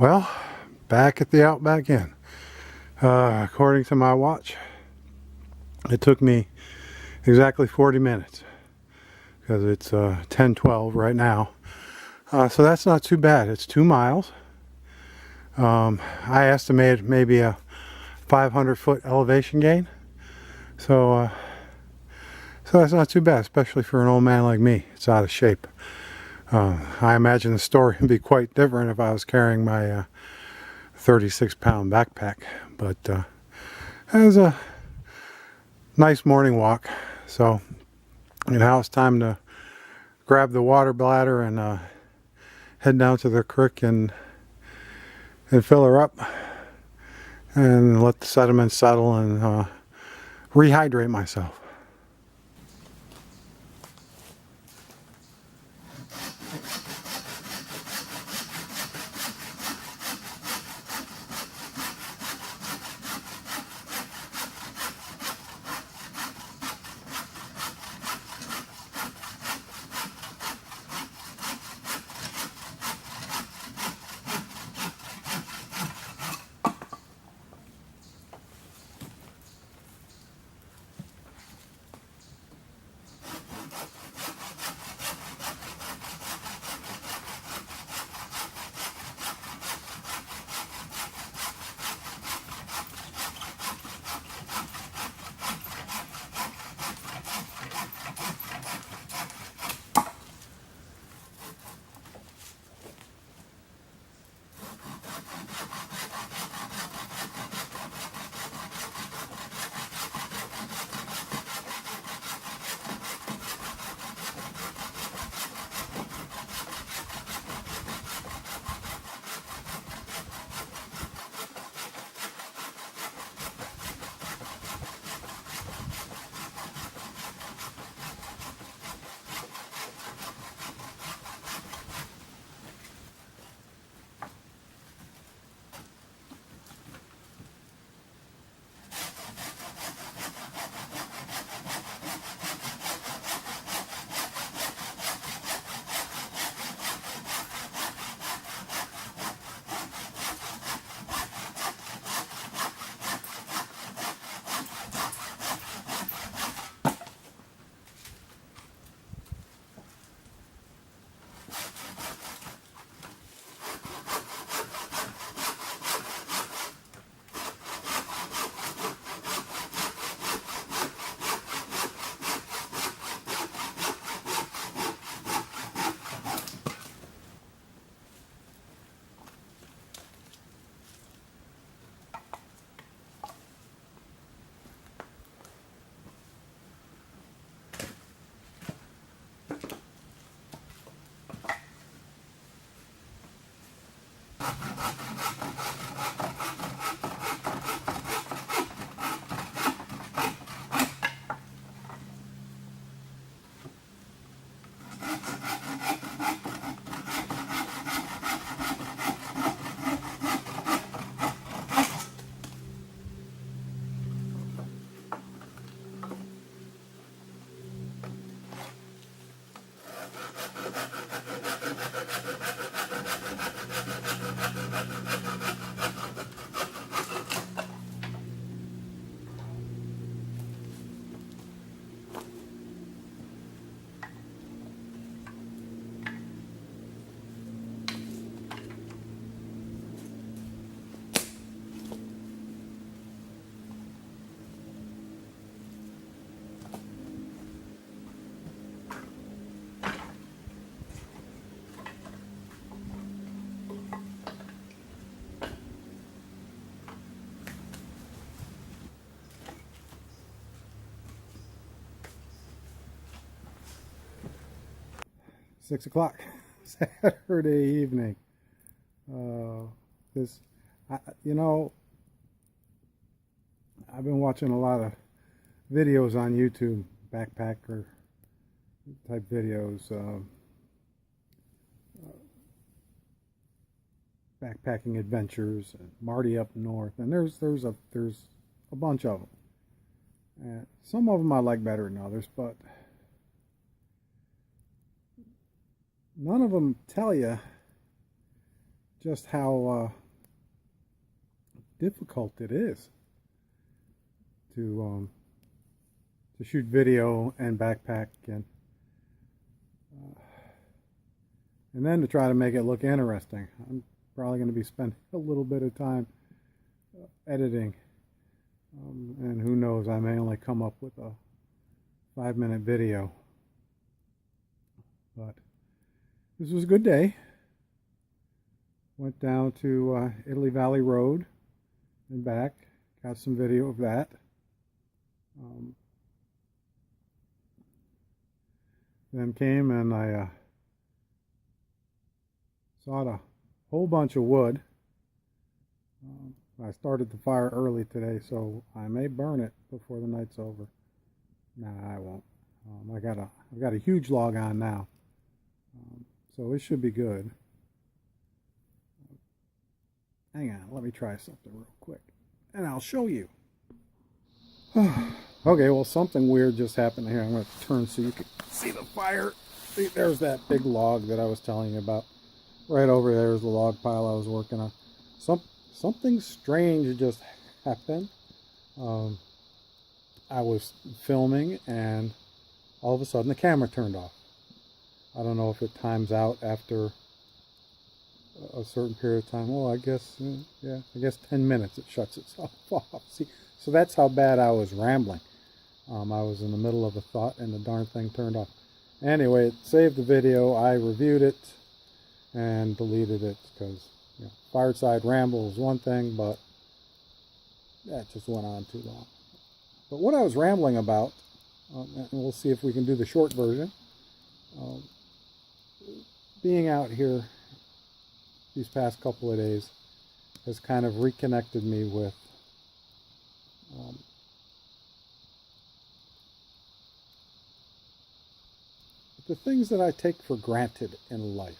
Well, back at the Outback Inn. According to my watch, it took me exactly 40 minutes because it's 10:12 right now. So that's not too bad. It's 2 miles. I estimated maybe a 500-foot elevation gain. So that's not too bad, especially for an old man like me. It's out of shape. I imagine the story would be quite different if I was carrying my 36-pound backpack. But it was a nice morning walk. So now it's time to grab the water bladder and head down to the creek and fill her up and let the sediment settle and rehydrate myself. Six o'clock Saturday evening. This, you know, I've been watching a lot of videos on YouTube, backpacker type videos, backpacking adventures, Marty up north, and there's a bunch of them. And some of them I like better than others, but none of them tell you just how difficult it is to shoot video and backpack and then to try to make it look interesting. I'm probably going to be spending a little bit of time editing, and who knows, I may only come up with a 5-minute video. But this was a good day. Went down to Italy Valley Road and back. Got some video of that. Then came and I sawed a whole bunch of wood. I started the fire early today, so I may burn it before the night's over. Nah, I won't. I've got a huge log on now, so it should be good. Hang on, let me try something real quick, and I'll show you. Okay, well, something weird just happened here. I'm going to turn so you can see the fire. See, there's that big log that I was telling you about. Right over there is the log pile I was working on. Something strange just happened. I was filming, and all of a sudden the camera turned off. I don't know if it times out after a certain period of time. Well, I guess, yeah, I guess 10 minutes it shuts itself off. See, so that's how bad I was rambling. I was in the middle of a thought, and the darn thing turned off. Anyway, it saved the video. I reviewed it and deleted it because, you know, fireside ramble is one thing, but that just went on too long. But what I was rambling about, and we'll see if we can do the short version, being out here these past couple of days has kind of reconnected me with the things that I take for granted in life.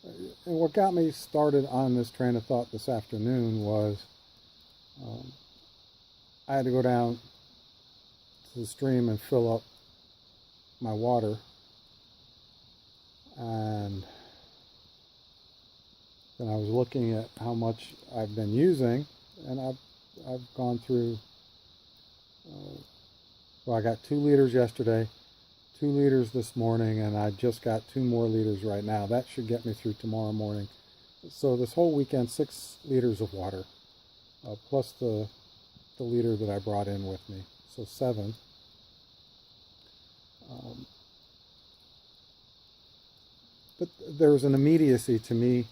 And what got me started on this train of thought this afternoon was I had to go down to the stream and fill up my water, and then I was looking at how much I've been using, and I've gone through, well, I got 2 liters yesterday, 2 liters this morning, and I just got 2 more liters right now. That should get me through tomorrow morning. So this whole weekend, 6 liters of water, plus the liter that I brought in with me, so 7. But there's an immediacy to me.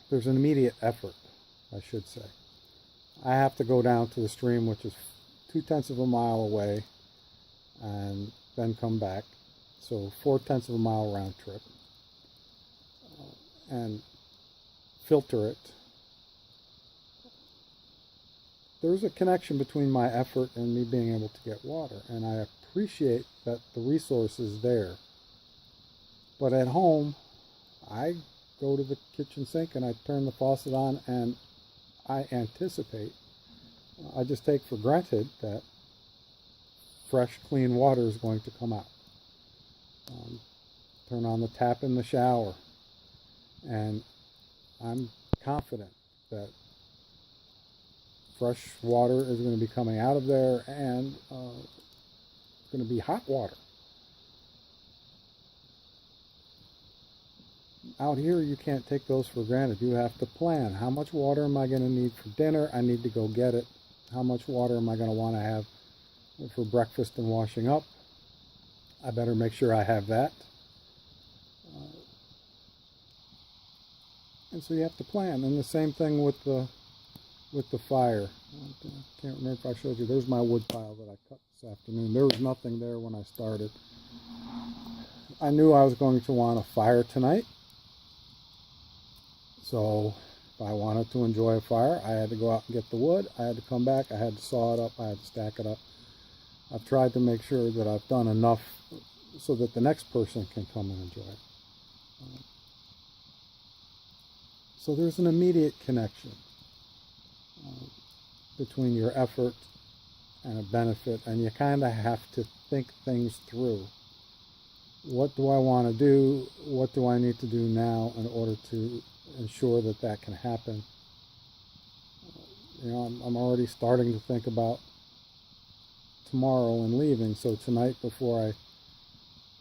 There's an immediate effort, I should say. I have to go down to the stream, which is 2/10 of a mile away, and then come back. So 4/10 of a mile round trip, and filter it. There's a connection between my effort and me being able to get water, and I appreciate that the resource is there. But at home, I go to the kitchen sink and I turn the faucet on, and I anticipate, I just take for granted that fresh, clean water is going to come out. Turn on the tap in the shower, and I'm confident that fresh water is going to be coming out of there, and it's going to be hot water. Out here, you can't take those for granted. You have to plan. How much water am I going to need for dinner? I need to go get it. How much water am I going to want to have for breakfast and washing up? I better make sure I have that. And so you have to plan. And the same thing with the fire. I can't remember if I showed you. There's my wood pile that I cut this afternoon. There was nothing there when I started. I knew I was going to want a fire tonight. So if I wanted to enjoy a fire, I had to go out and get the wood. I had to come back. I had to saw it up. I had to stack it up. I've tried to make sure that I've done enough so that the next person can come and enjoy it. So there's an immediate connection between your effort and a benefit, and you kind of have to think things through. What do I want to do? What do I need to do now in order to ensure that that can happen. You know, I'm already starting to think about tomorrow and leaving. So tonight, before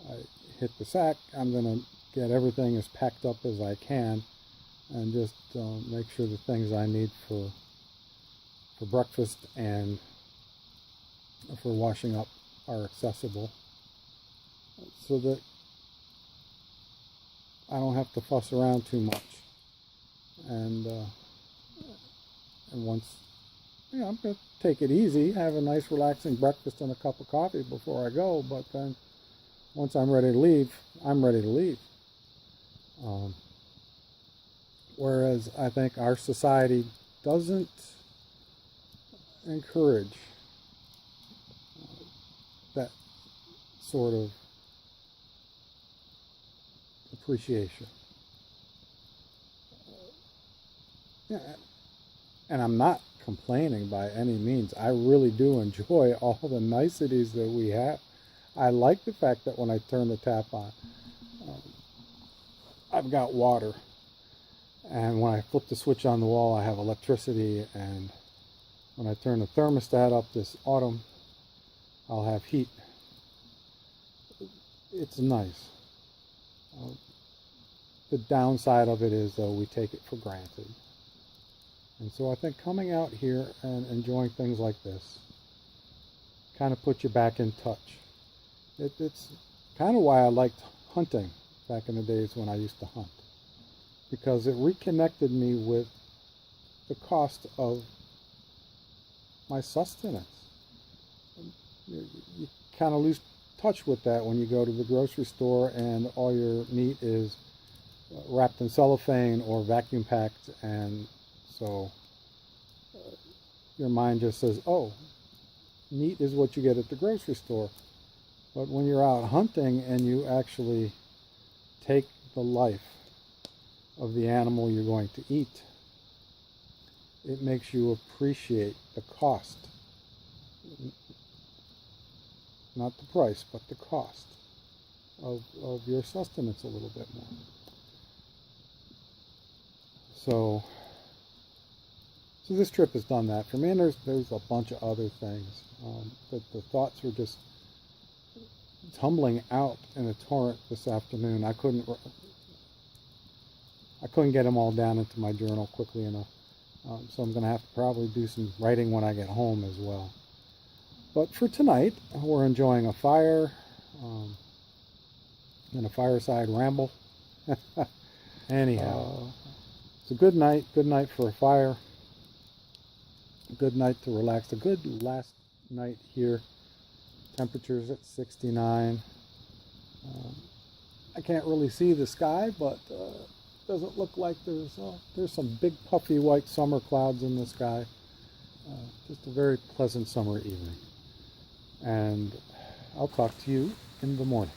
I hit the sack, I'm going to get everything as packed up as I can and just make sure the things I need for breakfast and for washing up are accessible, so that I don't have to fuss around too much. And once, you know, I'm going to take it easy, have a nice relaxing breakfast and a cup of coffee before I go, but then once I'm ready to leave, I'm ready to leave. Whereas I think our society doesn't encourage that sort of appreciation. Yeah, and I'm not complaining by any means. I really do enjoy all the niceties that we have. I like the fact that when I turn the tap on, I've got water. And when I flip the switch on the wall, I have electricity. And when I turn the thermostat up this autumn, I'll have heat. It's nice. The downside of it is, though, we take it for granted. And so I think coming out here and enjoying things like this kind of puts you back in touch. It's kind of why I liked hunting back in the days when I used to hunt, because it reconnected me with the cost of my sustenance. You kind of lose touch with that when you go to the grocery store and all your meat is wrapped in cellophane or vacuum packed, and so your mind just says, oh, meat is what you get at the grocery store. But when you're out hunting and you actually take the life of the animal you're going to eat, it makes you appreciate the cost. Not the price, but the cost of your sustenance a little bit more. So this trip has done that for me, and there's a bunch of other things. That the thoughts were just tumbling out in a torrent this afternoon. I couldn't get them all down into my journal quickly enough. So I'm going to have to probably do some writing when I get home as well. But for tonight, we're enjoying a fire and a fireside ramble. Anyhow, it's a good night for a fire. A good night to relax. A good last night here. Temperatures at 69. I can't really see the sky, but doesn't look like there's some big puffy white summer clouds in the sky. Just a very pleasant summer evening. And I'll talk to you in the morning.